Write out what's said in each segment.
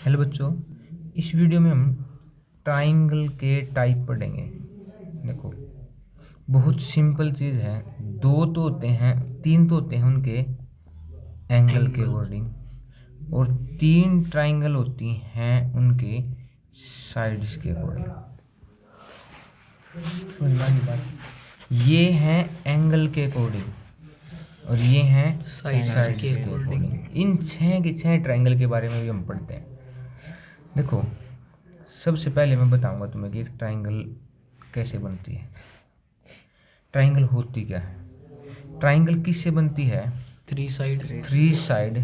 Hello बच्चों, इस video में हम ट्राइंगल के टाइप पढ़ेंगे। देखो, बहुत सिंपल चीज़ है। दो तो होते हैं, तीन तो होते हैं उनके एंगल के अकॉर्डिंग, और तीन ट्राइंगल होती हैं उनके साइड्स के अकॉर्डिंग। समझ में आ गई बात? ये हैं एंगल के अकॉर्डिंग और ये हैं साइड्स के अकॉर्डिंग। इन छः के छः ट्राइंगल के बारे में भी हम पढ़ते हैं। देखो, सबसे पहले मैं बताऊंगा तुम्हें कि एक ट्राइंगल कैसे बनती है। ट्राइंगल होती क्या है? ट्राइंगल किससे बनती है? थ्री साइड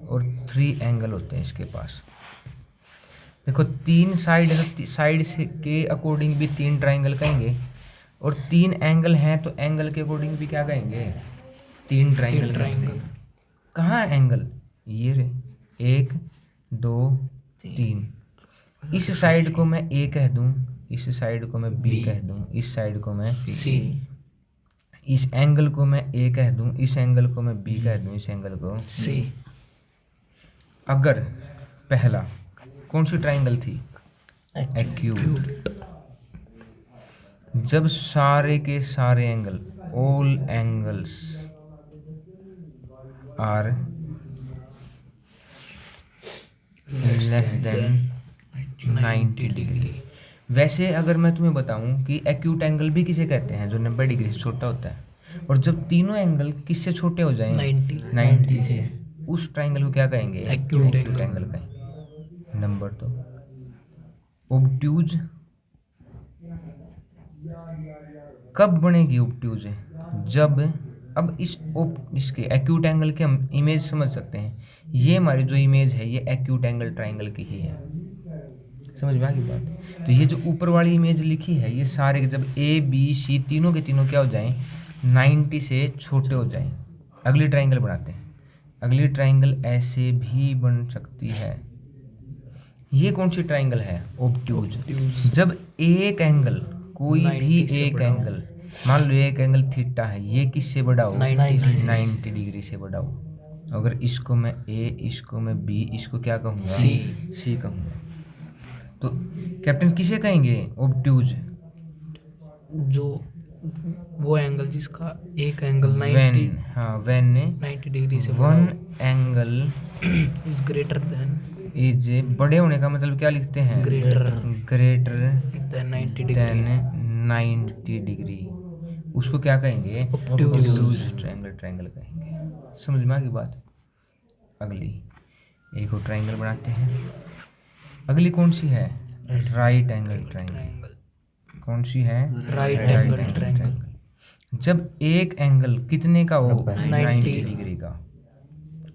और थ्री एंगल होते हैं इसके पास। देखो, तीन साइड से के अकॉर्डिंग भी तीन ट्राइंगल कहेंगे, और तीन एंगल हैं तो एंगल के अकॉर्डिंग भी क्या कहेंगे? तीन ट्राइंगल कहेंगे। कहाँ एंगल? ये रे, 1 2 3। इस साइड को मैं ए कह दूं, इस साइड को मैं बी कह दूं, इस साइड को मैं सी, इस एंगल को मैं ए कह दूं, इस एंगल को मैं बी कह दूं, इस एंगल को सी। अगर पहला कौन सी ट्राइंगल थी? एक्यूट। जब सारे के सारे angle, all angles are less than 90 degree. वैसे अगर मैं तुम्हें बताऊं कि एक्यूट एंगल भी किसे कहते हैं? जो 90 डिग्री से छोटा होता है। और जब तीनों एंगल किससे छोटे हो जाएं? 90 से, उस ट्राइंगल को क्या कहेंगे? एक्यूट एंगल कहेंगे। Number 2, obtuse. कब बनेगी ऑब्ट्यूज? जब, अब इसके एक्यूट एंगल के हम इमेज समझ सकते हैं। ये हमारी जो इमेज है ये एक्यूट एंगल ट्राइंगल की ही है। समझ में आ गई बात? तो ये जो ऊपर वाली इमेज लिखी है, ये सारे जब ए बी सी तीनों के तीनों क्या हो जाएं? 90 से छोटे हो जाएं। अगली ट्राइंगल बनाते हैं। अगली ट्राइंगल ऐसे भी बन सकती है। ये कौन सी ट्राइंगल है? ऑब्ट्यूज। जब एक एंगल, कोई भी एक एंगल, मान लो एक एंगल थीटा है, ये किससे बड़ा हो? 90 डिग्री से बड़ा हो। अगर इसको मैं ए, इसको मैं बी, इसको क्या कहूँगा? सी कहूँगा। तो कैप्टन किसे कहेंगे ऑब्ट्यूज? जो वो एंगल जिसका एक एंगल 90 व्हेन 90 डिग्री से one angle is greater than, is, बड़े होने का मतलब क्या लिखते हैं? Greater than 90 degree. उसको क्या कहेंगे? ऑब्ट्यूज ट्रायंगल कहेंगे। समझ में आ गई बात? अगली एक और ट्रायंगल बनाते हैं। अगली कौन सी है? Right angle triangle. कौन सी है? Right angle triangle. जब एक एंगल कितने का हो? 90 डिग्री का।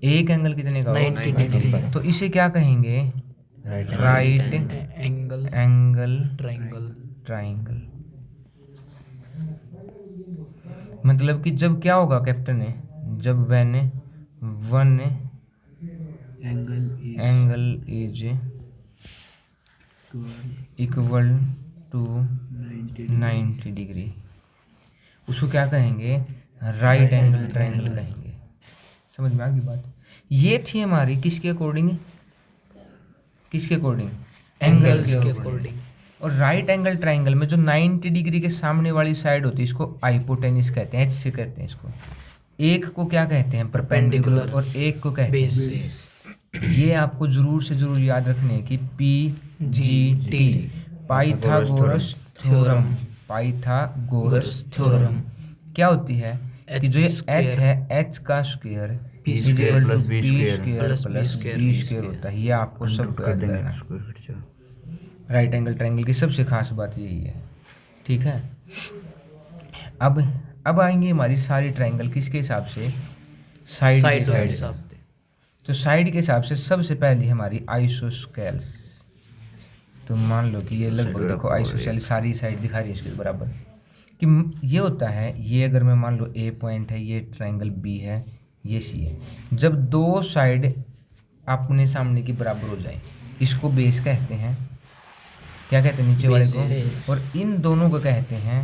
एक एंगल कितने का हो? 90 डिग्री। तो इसे क्या कहेंगे? Right angle triangle. मतलब कि जब क्या होगा कैप्टन है? जब when one angle is equal to 90 degree, उसको क्या कहेंगे? राइट एंगल ट्रायंगल कहेंगे। समझ में आ गई बात? ये थी हमारी किसके अकॉर्डिंग? एंगल के अकॉर्डिंग। और राइट एंगल ट्रायंगल में जो 90 डिग्री के सामने वाली साइड होती है, इसको हाइपोटेन्यूज कहते हैं, एच से कहते हैं इसको। एक को क्या कहते हैं? परपेंडिकुलर। और एक को कहते हैं बेस। ये आपको जरूर से जरूर याद रखने हैं कि PGT, पाइथागोरस थ्योरम क्या होती है? कि जो ये एच है, एच का square is equal to B square plus B square होता है। ये आपको सब याद करना है। राइट एंगल ट्रायंगल की सबसे खास बात यही है। ठीक है, अब आएंगे हमारी सारी ट्रायंगल किसके हिसाब से? साइड के हिसाब से। तो साइड के हिसाब से सबसे पहली हमारी आइसोस्केल्स। तो मान लो कि ये लगभग देखो आइसोसेल सारी साइड दिखा रही है इसके बराबर। कि ये होता है, ये अगर मैं मान लो ए पॉइंट है, ये ट्रायंगल बी है, ये सी है। जब दो साइड अपने सामने की बराबर हो जाए, इसको बेस कहते हैं। क्या कहते हैं? नीचे वाले को। और इन दोनों को कहते हैं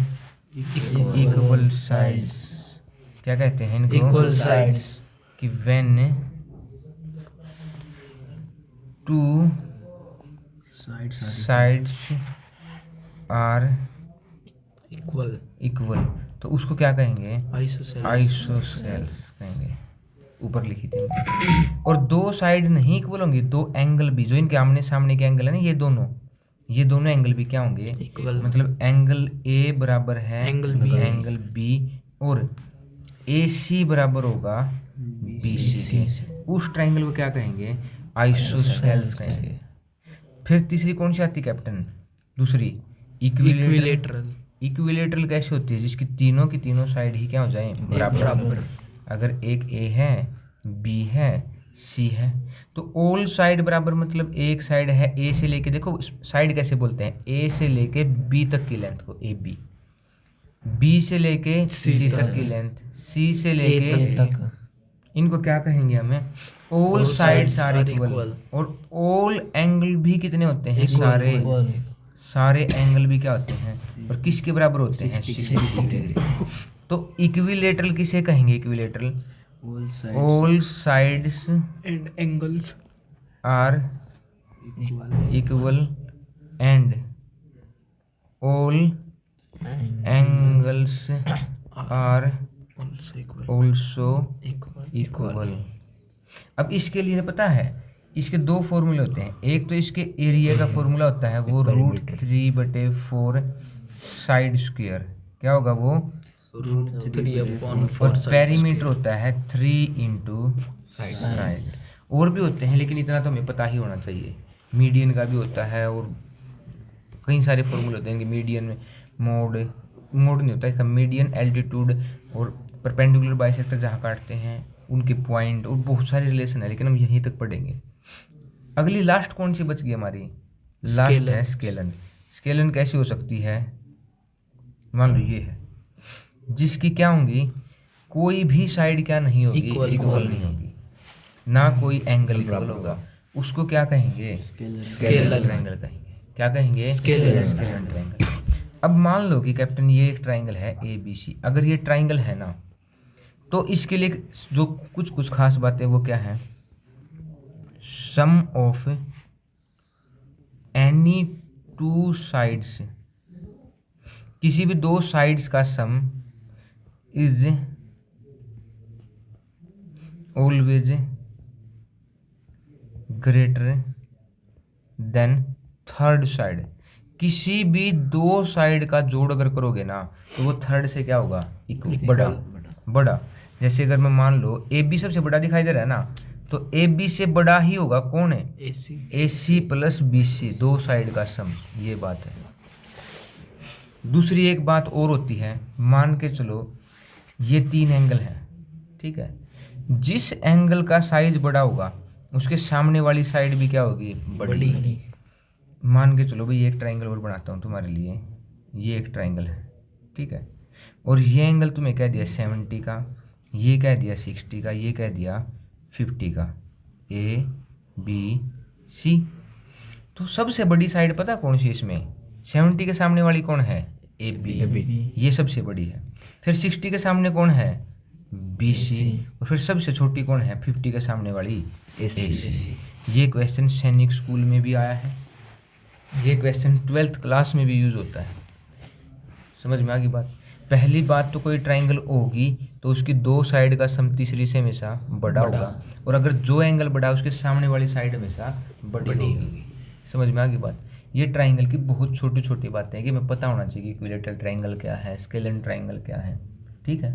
इक्वल साइड्स। क्या कहते हैं इनको? Equal sides. कि when two sides are equal equal, तो उसको क्या कहेंगे? आइसोसेल्स आइसोसेल्स कहेंगे, ऊपर लिखी थी। और दो साइड नहीं इक्वल होंगी, दो एंगल भी, जो इनके आमने सामने के एंगल है ना, ये दोनों एंगल भी क्या होंगे? इक्वल। मतलब एंगल ए बराबर है एंगल बी और ए सी बराबर होगा बी सी के, उस ट्राइंगल को क्या कहेंगे? आइसोसेल्स कहेंगे। फिर तीसरी कौन सी आती है कैप्टन? दूसरी इक्विलेटरल। इक्विलेटरल कैसे होती है? जिसकी तीनों की तीनों साइड ही क्या हो जाए? बराबर। अगर एक ए है, बी है, सी है, तो ऑल साइड बराबर, मतलब एक साइड है ए से लेके, देखो साइड कैसे बोलते हैं? ए से लेके बी तक की लेंथ को ए बी, बी से लेके सी तक की लेंथ, सी से लेके ए तक, इनको क्या कहेंगे हमें? All sides are equal. और ऑल एंगल भी कितने होते हैं? सारे एंगल भी क्या होते हैं? और किसके बराबर होते हैं? 60 डिग्री। तो इक्विलेटरल किसे कहेंगे? Equilateral all sides and angles are equal and all angles are also equal. अब इसके लिए पता है, इसके दो फॉर्मूले होते हैं। एक तो इसके एरिया का फॉर्मूला होता है वो √3/4 साइड स्क्वायर, क्या होगा वो? और पेरीमीटर होता है 3 इंटू साइड। और भी होते हैं लेकिन इतना तो हमें पता ही होना चाहिए। मीडियन का भी होता है और कई सारे फॉर्मूले होते हैं कि मीडियन में मोड नहीं होता इसका, मीडियन, एल्टीट्यूड और परपेंडिकुलर बाइसेक्टर जहाँ काटते हैं उनके पॉइंट, और बहुत सारे रिलेशन है, लेकिन हम यहीं तक पढ़ेंगे। अगली लास्ट कौन सी बच गई हमारी? लास्ट है स्केलन। स्केलन कैसी हो सकती है? मान लो ये है, जिसकी क्या होंगी? कोई भी साइड क्या नहीं होगी? इक्वल नहीं होगी, ना कोई एंगल इक्वल होगा, उसको क्या कहेंगे? स्केलर ट्रायंगल कहेंगे। क्या कहेंगे? Scalar triangle. अब मान लो कि कैप्टन ये एक ट्रायंगल है ए बी सी। अगर ये ट्रायंगल है ना, तो इसके लिए जो कुछ खास बातें वो क्या है? सम ऑफ एनी टू साइड्स, किसी भी दो साइड्स का सम is always greater than third side. किसी भी दो साइड का जोड़ अगर करोगे ना, तो वो थर्ड से क्या होगा? बड़ा। जैसे अगर मैं मान लो ए बी सबसे बड़ा दिखाई दे रहा है ना, तो ए बी से बड़ा ही होगा कौन है? ए सी प्लस बी सी, दो साइड का सम, ये बात है। दूसरी एक बात और होती है, मान के चलो ये 3 एंगल हैं, ठीक है, जिस एंगल का साइज बड़ा होगा उसके सामने वाली साइड भी क्या होगी? बड़ी। मान के चलो भाई एक ट्रायंगल और बनाता हूँ तुम्हारे लिए, ये एक ट्रायंगल है, ठीक है, और ये एंगल तुम्हें कह दिया 70 का, ये कह दिया 60 का, ये कह दिया 50 का, ए बी सी। तो सबसे बड़ी साइड पता कौन सी इसमें? 70 के सामने वाली कौन है? ए बी, ये सबसे बड़ी है। फिर 60 के सामने कौन है? B C. और फिर सबसे छोटी कौन है? 50 के सामने वाली ए सी। ये क्वेश्चन सैनिक स्कूल में भी आया है, ये क्वेश्चन 12th क्लास में भी यूज होता है। समझ में आ गई बात? पहली बात तो कोई ट्रायंगल होगी तो उसकी दो साइड का सम तीसरी से हमेशा बड़ा होगा, और अगर जो एंगल बड़ा है उसके सामने वाली साइड हमेशा बड़ी होगी। समझ में आ गई बात? ये ट्रायंगल की बहुत छोटी छोटी बातें हैं कि हमें पता होना चाहिए कि इक्विलेटरल ट्रायंगल क्या है, स्केलन ट्रायंगल क्या है, ठीक है।